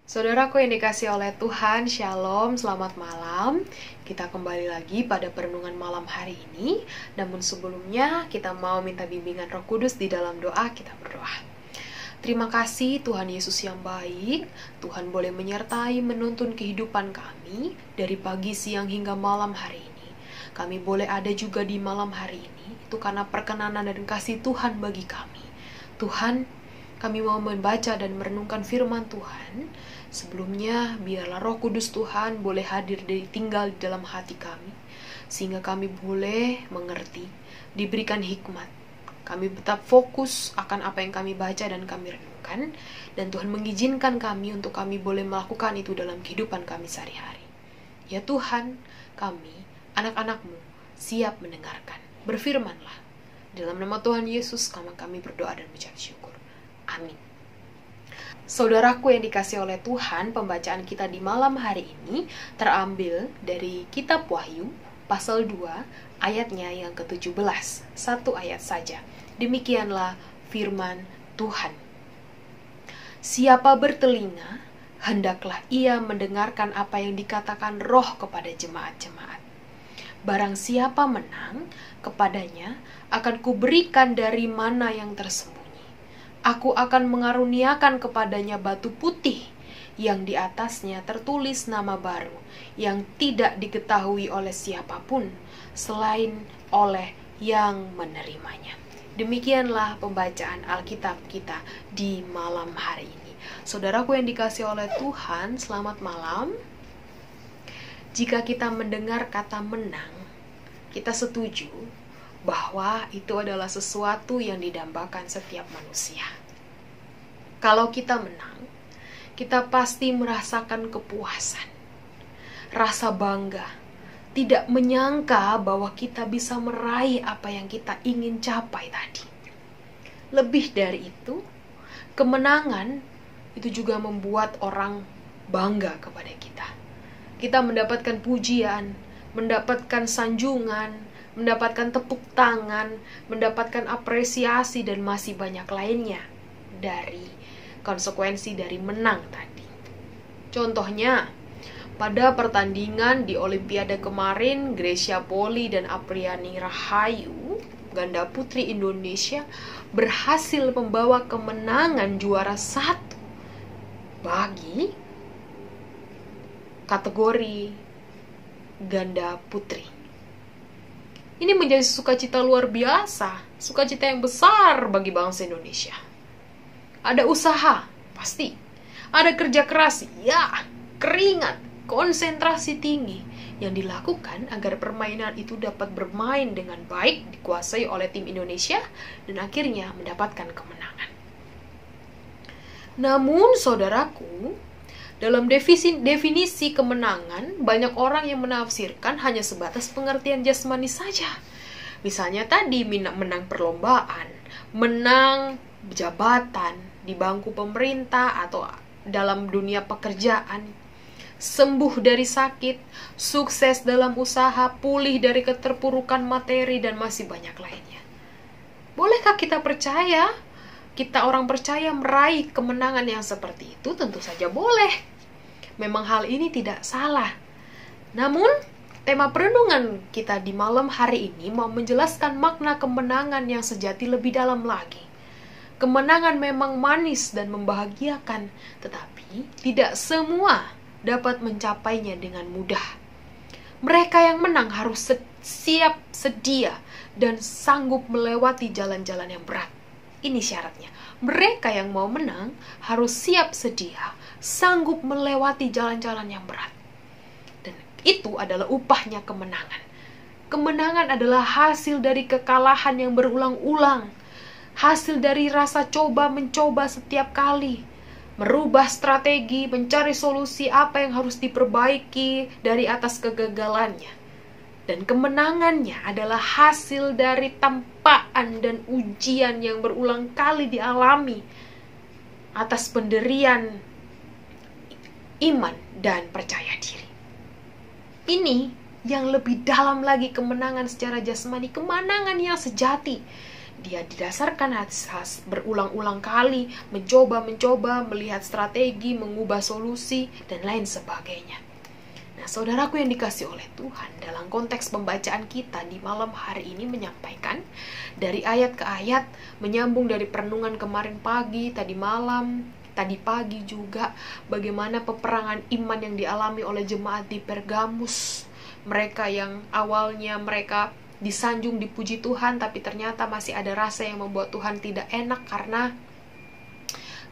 Saudaraku yang dikasih oleh Tuhan, Shalom, selamat malam. Kita kembali lagi pada perenungan malam hari ini. Namun sebelumnya kita mau minta bimbingan Roh Kudus di dalam doa. Kita berdoa. Terima kasih Tuhan Yesus yang baik. Tuhan boleh menyertai menuntun kehidupan kami dari pagi, siang hingga malam hari ini. Kami boleh ada juga di malam hari ini. Itu karena perkenanan dan kasih Tuhan bagi kami. Tuhan, kami mau membaca dan merenungkan firman Tuhan. Sebelumnya, biarlah Roh Kudus Tuhan boleh hadir dan tinggal di dalam hati kami, sehingga kami boleh mengerti, diberikan hikmat. Kami tetap fokus akan apa yang kami baca dan kami renungkan, dan Tuhan mengizinkan kami untuk kami boleh melakukan itu dalam kehidupan kami sehari-hari. Ya Tuhan, kami, anak-anak-Mu, siap mendengarkan. Berfirmanlah. Dalam nama Tuhan Yesus, kami berdoa dan mengucap syukur. Amin. Saudaraku yang dikasih oleh Tuhan, pembacaan kita di malam hari ini terambil dari kitab Wahyu, pasal 2, ayatnya yang ke-17. Satu ayat saja. Demikianlah firman Tuhan. Siapa bertelinga, hendaklah ia mendengarkan apa yang dikatakan Roh kepada jemaat-jemaat. Barang siapa menang, kepadanya akan kuberikan dari mana yang tersembunyi. Aku akan mengaruniakan kepadanya batu putih yang di atasnya tertulis nama baru yang tidak diketahui oleh siapapun selain oleh yang menerimanya. Demikianlah pembacaan Alkitab kita di malam hari ini. Saudaraku yang dikasih oleh Tuhan, selamat malam. Jika kita mendengar kata menang, kita setuju bahwa itu adalah sesuatu yang didambakan setiap manusia. Kalau kita menang, kita pasti merasakan kepuasan, rasa bangga, tidak menyangka bahwa kita bisa meraih apa yang kita ingin capai tadi. Lebih dari itu, kemenangan itu juga membuat orang bangga kepada kita. Kita mendapatkan pujian, mendapatkan sanjungan, mendapatkan tepuk tangan, mendapatkan apresiasi, dan masih banyak lainnya dari konsekuensi dari menang tadi. Contohnya, pada pertandingan di Olimpiade kemarin, Grecia Poli dan Apriani Rahayu, ganda putri Indonesia, berhasil membawa kemenangan juara 1 bagi kategori ganda putri. Ini menjadi sukacita luar biasa, sukacita yang besar bagi bangsa Indonesia. Ada usaha, pasti. Ada kerja keras, ya, keringat, konsentrasi tinggi yang dilakukan agar permainan itu dapat bermain dengan baik, dikuasai oleh tim Indonesia, dan akhirnya mendapatkan kemenangan. Namun, saudaraku, dalam definisi kemenangan, banyak orang yang menafsirkan hanya sebatas pengertian jasmani saja. Misalnya tadi, menang perlombaan, menang jabatan di bangku pemerintah atau dalam dunia pekerjaan, sembuh dari sakit, sukses dalam usaha, pulih dari keterpurukan materi, dan masih banyak lainnya. Bolehkah kita percaya? Kita orang percaya meraih kemenangan yang seperti itu? Tentu saja boleh. Memang hal ini tidak salah. Namun, tema perenungan kita di malam hari ini mau menjelaskan makna kemenangan yang sejati lebih dalam lagi. Kemenangan memang manis dan membahagiakan, tetapi tidak semua dapat mencapainya dengan mudah. Mereka yang menang harus siap, sedia, dan sanggup melewati jalan-jalan yang berat. Ini syaratnya. Mereka yang mau menang harus siap sedia, sanggup melewati jalan-jalan yang berat. Dan itu adalah upahnya kemenangan. Kemenangan adalah hasil dari kekalahan yang berulang-ulang. Hasil dari rasa coba-mencoba setiap kali. Merubah strategi, mencari solusi apa yang harus diperbaiki dari atas kegagalannya. Dan kemenangannya adalah hasil dari tampaan dan ujian yang berulang kali dialami atas penderian iman dan percaya diri. Ini yang lebih dalam lagi kemenangan secara jasmani, kemenangan yang sejati. Dia didasarkan berulang-ulang kali mencoba melihat strategi, mengubah solusi, dan lain sebagainya. Nah, saudaraku yang dikasih oleh Tuhan, dalam konteks pembacaan kita di malam hari ini menyampaikan dari ayat ke ayat, menyambung dari perenungan kemarin pagi, tadi malam, tadi pagi juga, bagaimana peperangan iman yang dialami oleh jemaat di Pergamus. Mereka yang awalnya mereka disanjung, dipuji Tuhan, tapi ternyata masih ada rasa yang membuat Tuhan tidak enak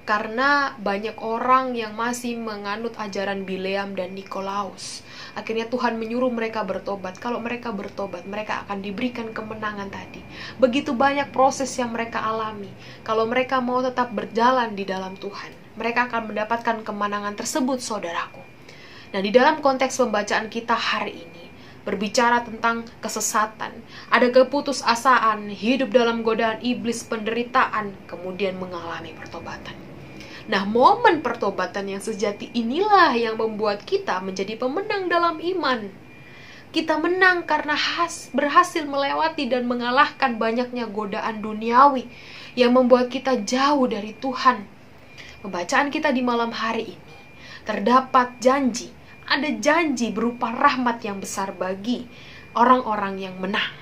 karena banyak orang yang masih menganut ajaran Bileam dan Nikolaus. Akhirnya Tuhan menyuruh mereka bertobat. Kalau mereka bertobat, mereka akan diberikan kemenangan tadi. Begitu banyak proses yang mereka alami. Kalau mereka mau tetap berjalan di dalam Tuhan, mereka akan mendapatkan kemenangan tersebut, saudaraku. Nah, di dalam konteks pembacaan kita hari ini, berbicara tentang kesesatan, ada keputusasaan, hidup dalam godaan iblis, penderitaan, kemudian mengalami pertobatan. Nah, momen pertobatan yang sejati inilah yang membuat kita menjadi pemenang dalam iman. Kita menang karena berhasil melewati dan mengalahkan banyaknya godaan duniawi yang membuat kita jauh dari Tuhan. Pembacaan kita di malam hari ini terdapat janji. Ada janji berupa rahmat yang besar bagi orang-orang yang menang.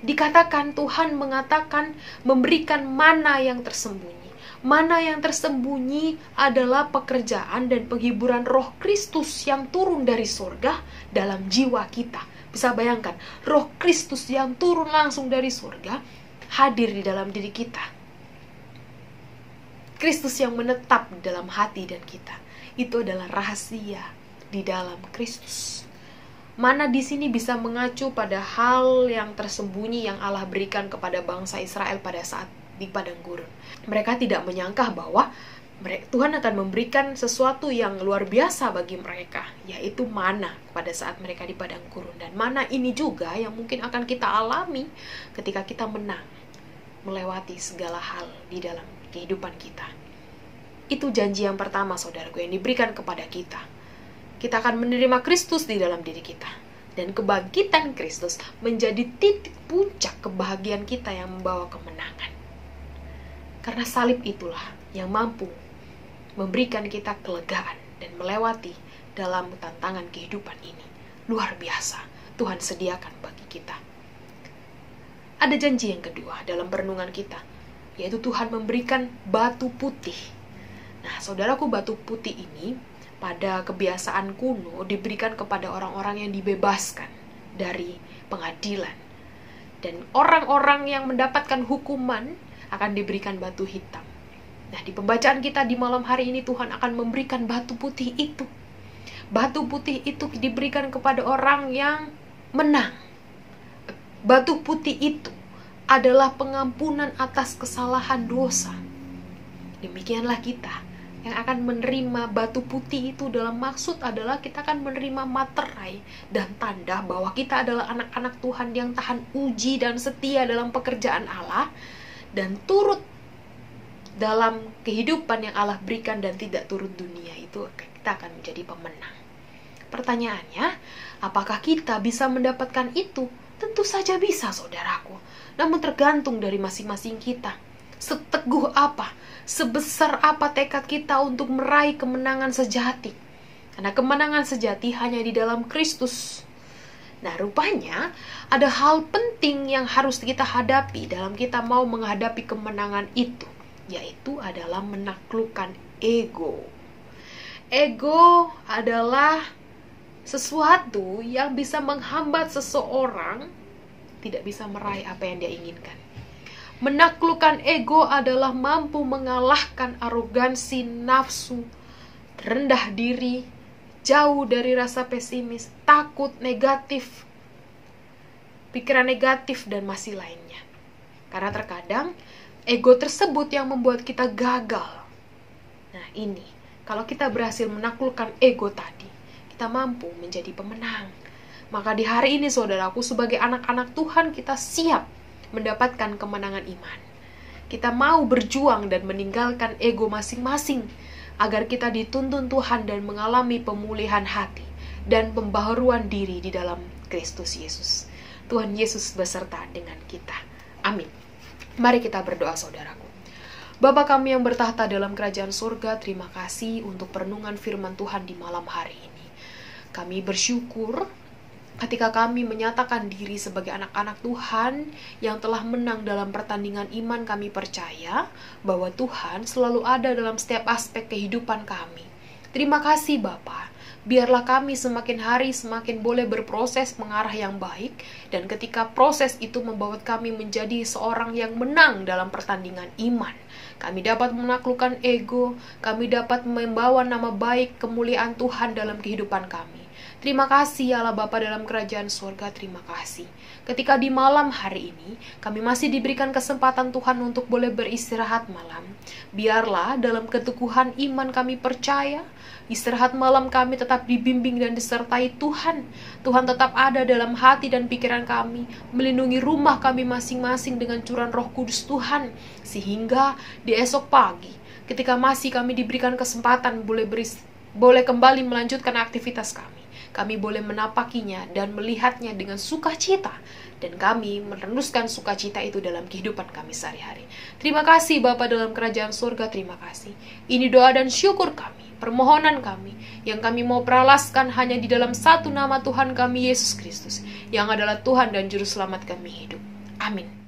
Dikatakan Tuhan mengatakan memberikan mana yang tersembunyi. Mana yang tersembunyi adalah pekerjaan dan penghiburan Roh Kristus yang turun dari surga dalam jiwa kita. Bisa bayangkan, Roh Kristus yang turun langsung dari surga hadir di dalam diri kita. Kristus yang menetap di dalam hati dan kita. Itu adalah rahasia di dalam Kristus. Mana di sini bisa mengacu pada hal yang tersembunyi yang Allah berikan kepada bangsa Israel pada saat di padang gurun. Mereka tidak menyangka bahwa Tuhan akan memberikan sesuatu yang luar biasa bagi mereka, yaitu mana pada saat mereka di padang gurun. Dan mana ini juga yang mungkin akan kita alami ketika kita menang, melewati segala hal di dalam kehidupan kita. Itu janji yang pertama, saudaraku, yang diberikan kepada kita. Kita akan menerima Kristus di dalam diri kita. Dan kebangkitan Kristus menjadi titik puncak kebahagiaan kita yang membawa kemenangan. Karena salib itulah yang mampu memberikan kita kelegaan dan melewati dalam tantangan kehidupan ini. Luar biasa Tuhan sediakan bagi kita. Ada janji yang kedua dalam perenungan kita, yaitu Tuhan memberikan batu putih. Nah, saudaraku, batu putih ini pada kebiasaan kuno diberikan kepada orang-orang yang dibebaskan dari pengadilan. Dan orang-orang yang mendapatkan hukuman akan diberikan batu hitam. Nah, di pembacaan kita di malam hari ini Tuhan akan memberikan batu putih itu. Batu putih itu diberikan kepada orang yang menang. Batu putih itu adalah pengampunan atas kesalahan dosa. Demikianlah kita yang akan menerima batu putih itu, dalam maksud adalah kita akan menerima materai dan tanda bahwa kita adalah anak-anak Tuhan yang tahan uji dan setia dalam pekerjaan Allah dan turut dalam kehidupan yang Allah berikan dan tidak turut dunia. Itu kita akan menjadi pemenang. Pertanyaannya, apakah kita bisa mendapatkan itu? Tentu saja bisa, saudaraku. Namun tergantung dari masing-masing kita. Seteguh apa, sebesar apa tekad kita untuk meraih kemenangan sejati. Karena kemenangan sejati hanya di dalam Kristus. Nah, rupanya ada hal penting yang harus kita hadapi dalam kita mau menghadapi kemenangan itu, yaitu adalah menaklukkan ego. Ego adalah sesuatu yang bisa menghambat seseorang tidak bisa meraih apa yang dia inginkan. Menaklukkan ego adalah mampu mengalahkan arogansi, nafsu, rendah diri, jauh dari rasa pesimis, takut, negatif, pikiran negatif, dan masih lainnya. Karena terkadang ego tersebut yang membuat kita gagal. Nah, ini, kalau kita berhasil menaklukkan ego tadi, kita mampu menjadi pemenang. Maka di hari ini, saudaraku, sebagai anak-anak Tuhan, kita siap mendapatkan kemenangan iman. Kita mau berjuang dan meninggalkan ego masing-masing agar kita dituntun Tuhan dan mengalami pemulihan hati dan pembaharuan diri di dalam Kristus Yesus. Tuhan Yesus beserta dengan kita. Amin. Mari kita berdoa, saudaraku. Bapa kami yang bertahta dalam kerajaan surga, terima kasih untuk perenungan firman Tuhan di malam hari ini. Kami bersyukur ketika kami menyatakan diri sebagai anak-anak Tuhan yang telah menang dalam pertandingan iman. Kami percaya bahwa Tuhan selalu ada dalam setiap aspek kehidupan kami. Terima kasih Bapa. Biarlah kami semakin hari semakin boleh berproses mengarah yang baik, dan ketika proses itu membawa kami menjadi seorang yang menang dalam pertandingan iman, kami dapat menaklukkan ego, kami dapat membawa nama baik, kemuliaan Tuhan dalam kehidupan kami. Terima kasih Allah Bapa dalam kerajaan surga, terima kasih. Ketika di malam hari ini, kami masih diberikan kesempatan Tuhan untuk boleh beristirahat malam. Biarlah dalam keteguhan iman kami percaya, istirahat malam kami tetap dibimbing dan disertai Tuhan. Tuhan tetap ada dalam hati dan pikiran kami, melindungi rumah kami masing-masing dengan curahan Roh Kudus Tuhan. Sehingga di esok pagi, ketika masih kami diberikan kesempatan boleh kembali melanjutkan aktivitas kami boleh menapakinya dan melihatnya dengan sukacita, dan kami meneruskan sukacita itu dalam kehidupan kami sehari-hari. Terima kasih Bapa dalam kerajaan surga, terima kasih. Ini doa dan syukur kami, permohonan kami, yang kami mau peralaskan hanya di dalam satu nama Tuhan kami, Yesus Kristus, yang adalah Tuhan dan Juru Selamat kami hidup. Amin.